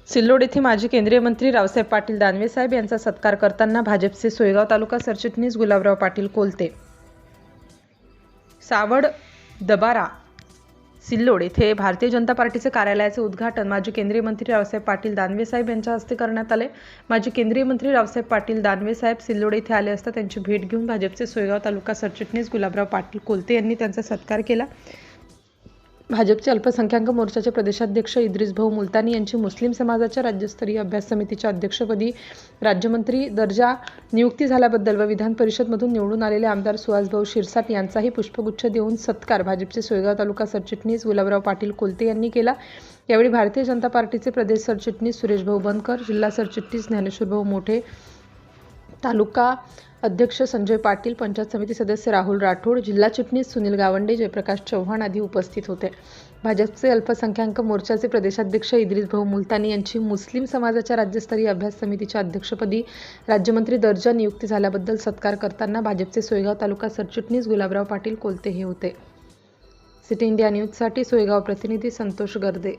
सिल्लोड येथे माजी केंद्रीय मंत्री रावसाहेब पाटील दानवे साहेब यांचा सत्कार करताना भाजपचे सोयगाव तालुका सरचिटणीस गुलाबराव पाटील कोलते, सावड दबारा, सिल्लोड येथे भारतीय जनता पार्टीचे कार्यालयाचे उद्घाटन माजी केंद्रीय मंत्री रावसाहेब पाटील दानवे साहेब यांच्या हस्ते करण्यात आले। माजी केंद्रीय मंत्री रावसाहेब पाटील दानवे साहेब सिल्लोड येथे आले असता त्यांची भेट घेऊन भाजपचे सोयगाव तालुका सरचिटणीस गुलाबराव पाटील कोलते यांनी त्यांचा सत्कार केला। भाजपचे अल्पसंख्याक मोर्चाचे प्रदेशाध्यक्ष इद्रिस भाऊ मुलतानी यांची मुस्लिम समाजाच्या राज्यस्तरीय अभ्यास समितीच्या अध्यक्षपदी राज्यमंत्री दर्जा नियुक्ती झाल्याबद्दल व विधान परिषदमधून निवडून आलेले आमदार सुहासभाऊ शिरसाट यांचाही पुष्पगुच्छ देऊन सत्कार भाजपचे सोयगाव तालुका सरचिटणीस गुलाबराव पाटील कोलते यांनी केला। यावेळी भारतीय जनता पार्टीचे प्रदेश सरचिटणीस सुरेशभाऊ बनकर, जिल्हा सरचिटणीस ज्ञानेश्वरभाऊ मोठे, तालुका अध्यक्ष संजय पाटील, पंचायत समिती सदस्य राहुल राठोड, जिल्हा चिटणीस सुनील गावंडे, जयप्रकाश चव्हाण आदी उपस्थित होते। भाजपचे अल्पसंख्याक मोर्चाचे प्रदेशाध्यक्ष इद्रिस भाऊ मुलतानी यांची मुस्लिम समाजाच्या राज्यस्तरीय अभ्यास समितीच्या अध्यक्षपदी राज्यमंत्री दर्जा नियुक्ती झाल्याबद्दल सत्कार करताना भाजपचे सोयगाव तालुका सरचिटणीस गुलाबराव पाटील कोलते हे होते। सिटी इंडिया न्यूजसाठी सोयगाव प्रतिनिधी संतोष गर्दे।